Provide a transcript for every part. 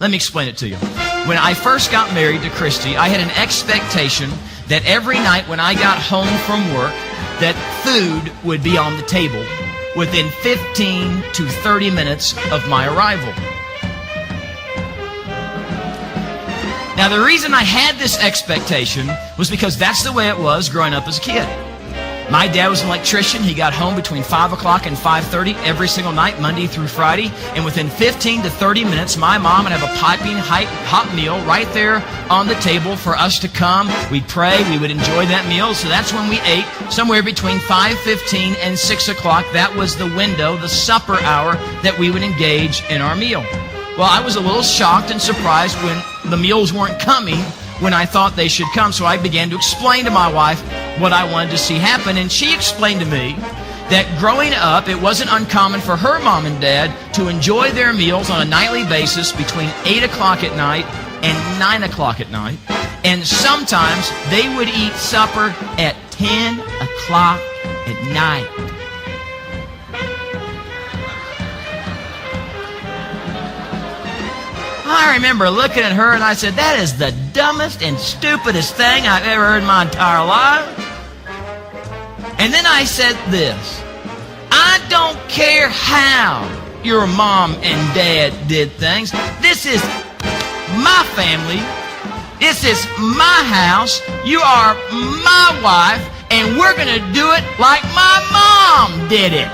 Let me explain it to you. When I first got married to Christy, I had an expectation that every night when I got home from work, that food would be on the table within 15 to 30 minutes of my arrival. Now, the reason I had this expectation was because that's the way it was growing up as a kid. My dad was an electrician. He got home between 5 o'clock and 5:30 every single night, Monday through Friday. And within 15 to 30 minutes, my mom would have a piping hot meal right there on the table for us to come. We'd pray. We would enjoy that meal. So that's when we ate, somewhere between 5:15 and 6 o'clock. That was the window, the supper hour, that we would engage in our meal. Well, I was a little shocked and surprised when the meals weren't coming when I thought they should come. So I began to explain to my wife what I wanted to see happen. And she explained to me that growing up, it wasn't uncommon for her mom and dad to enjoy their meals on a nightly basis between 8 o'clock at night and 9 o'clock at night. And sometimes they would eat supper at 10 o'clock at night. I remember looking at her and I said, that is the dumbest and stupidest thing I've ever heard in my entire life. And then I said this, I don't care how your mom and dad did things. This is my family. This is my house. You are my wife, and we're going to do it like my mom did it.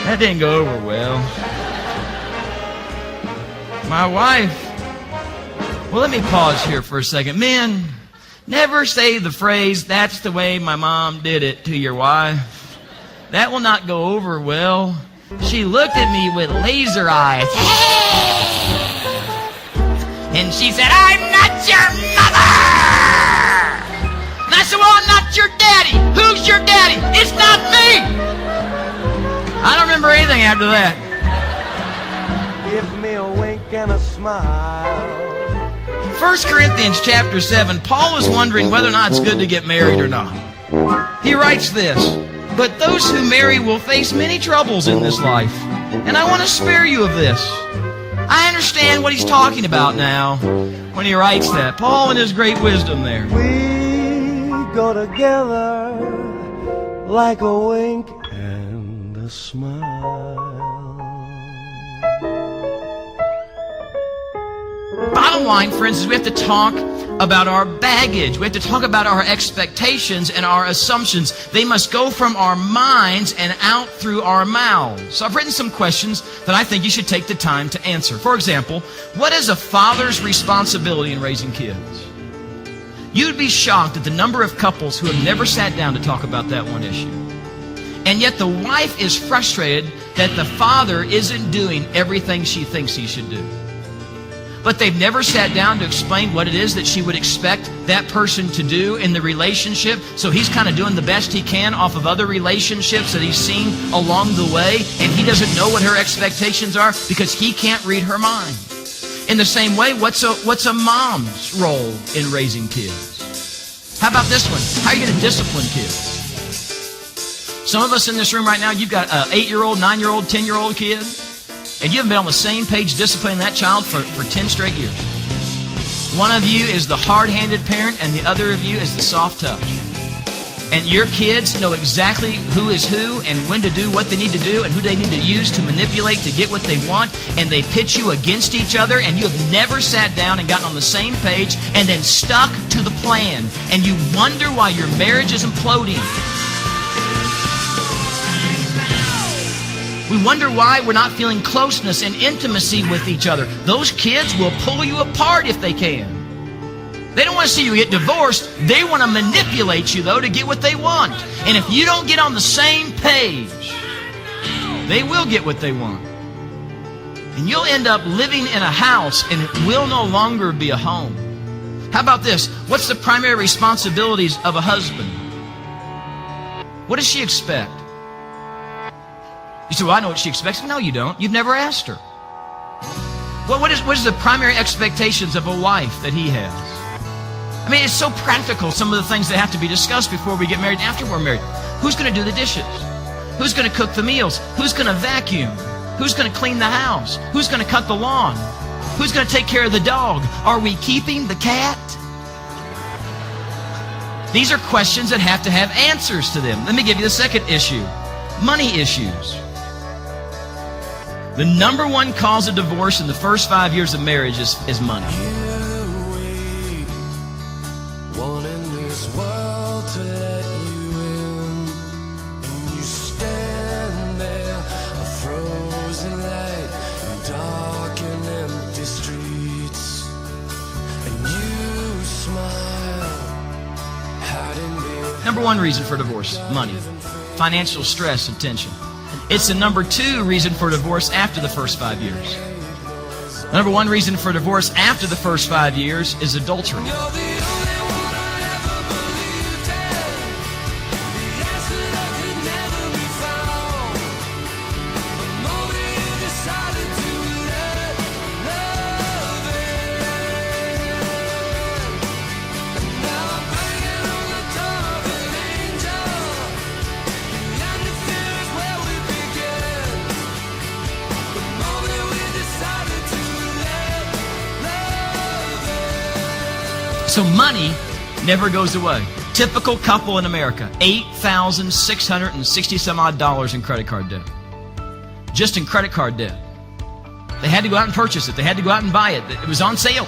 That didn't go over well. My wife, well, let me pause here for a second. Men, never say the phrase, that's the way my mom did it, to your wife. That will not go over well. She looked at me with laser eyes. And she said, I'm not your mother! And I said, well, I'm not your daddy. Who's your daddy? It's not me! I don't remember anything after that. Give me a wink and a smile. 1 Corinthians chapter 7, Paul is wondering whether or not it's good to get married or not. He writes this, but those who marry will face many troubles in this life, and I want to spare you of this. I understand what he's talking about now when he writes that. Paul in his great wisdom there. We go together like a wink and a smile. Bottom line, friends, is we have to talk about our baggage. We have to talk about our expectations and our assumptions. They must go from our minds and out through our mouths. So I've written some questions that I think you should take the time to answer. For example, what is a father's responsibility in raising kids? You'd be shocked at the number of couples who have never sat down to talk about that one issue. And yet the wife is frustrated that the father isn't doing everything she thinks he should do. But they've never sat down to explain what it is that she would expect that person to do in the relationship. So he's kind of doing the best he can off of other relationships that he's seen along the way. And he doesn't know what her expectations are because he can't read her mind. In the same way, what's a mom's role in raising kids? How about this one? How are you going to discipline kids? Some of us in this room right now, you've got an 8-year-old, 9-year-old, 10-year-old kid. And you haven't been on the same page disciplining that child for 10 straight years. One of you is the hard-handed parent, and the other of you is the soft touch. And your kids know exactly who is who and when to do what they need to do and who they need to use to manipulate to get what they want. And they pitch you against each other, and you have never sat down and gotten on the same page and then stuck to the plan. And you wonder why your marriage is imploding. We wonder why we're not feeling closeness and intimacy with each other. Those kids will pull you apart if they can. They don't want to see you get divorced. They want to manipulate you, though, to get what they want. And if you don't get on the same page, they will get what they want. And you'll end up living in a house, and it will no longer be a home. How about this? What's the primary responsibilities of a husband? What does she expect? You say, well, I know what she expects. No, you don't. You've never asked her. What is the primary expectations of a wife that he has? I mean, it's so practical, some of the things that have to be discussed before we get married and after we're married. Who's going to do the dishes? Who's going to cook the meals? Who's going to vacuum? Who's going to clean the house? Who's going to cut the lawn? Who's going to take care of the dog? Are we keeping the cat? These are questions that have to have answers to them. Let me give you the second issue. Money issues. The number one cause of divorce in the first 5 years of marriage is money. Number one reason for divorce, money. Financial stress and tension. It's the number two reason for divorce after the first 5 years. The number one reason for divorce after the first 5 years is adultery. So money never goes away. Typical couple in America, $8,660 some odd in credit card debt. Just in credit card debt. They had to go out and purchase it. They had to go out and buy it. It was on sale.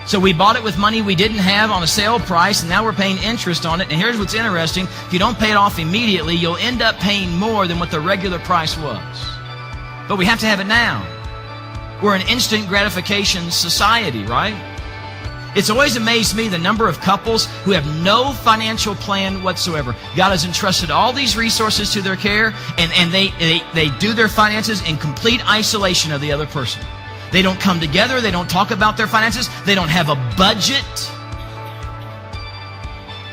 So we bought it with money we didn't have on a sale price, and now we're paying interest on it. And here's what's interesting. If you don't pay it off immediately, you'll end up paying more than what the regular price was. But we have to have it now. We're an instant gratification society, right? It's always amazed me the number of couples who have no financial plan whatsoever. God has entrusted all these resources to their care, and they do their finances in complete isolation of the other person. They don't come together. They don't talk about their finances. They don't have a budget.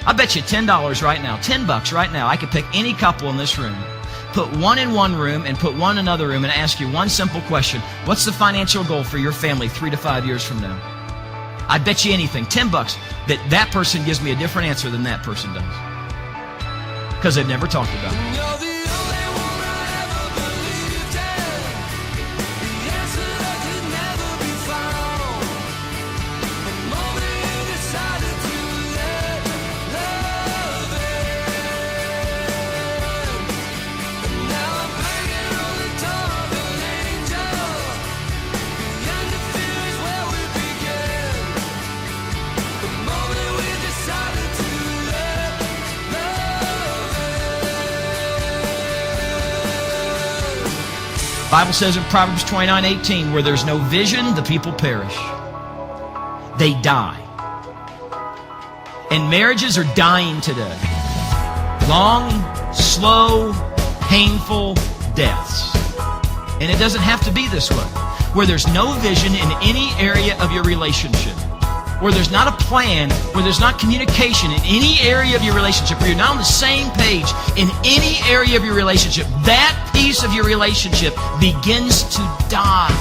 I bet you $10 right now, $10 right now, I could pick any couple in this room, put one in one room and put one in another room and ask you one simple question. What's the financial goal for your family 3 to 5 years from now? I bet you anything, $10, that person gives me a different answer than that person does. Because they've never talked about it. The Bible says in Proverbs 29:18, where there's no vision, the people perish. They die. And marriages are dying today. Long, slow, painful deaths. And it doesn't have to be this way. Where there's no vision in any area of your relationship, where there's not a plan, where there's not communication in any area of your relationship, where you're not on the same page in any area of your relationship, that piece of your relationship begins to die.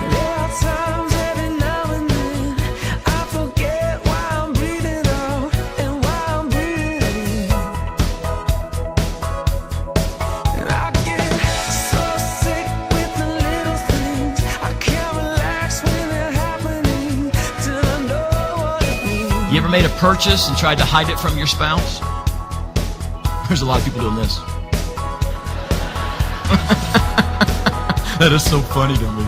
There are times every now and then I forget why I'm breathing out and why I'm breathing in. And I get so sick with the little things. I can't relax when they're happening till I know what it means. You ever made a purchase and tried to hide it from your spouse? There's a lot of people doing this. That is so funny to me.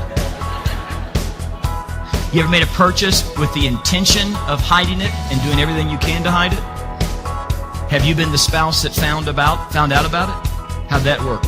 You ever made a purchase with the intention of hiding it and doing everything you can to hide it? Have you been the spouse that found out about it? How'd that work?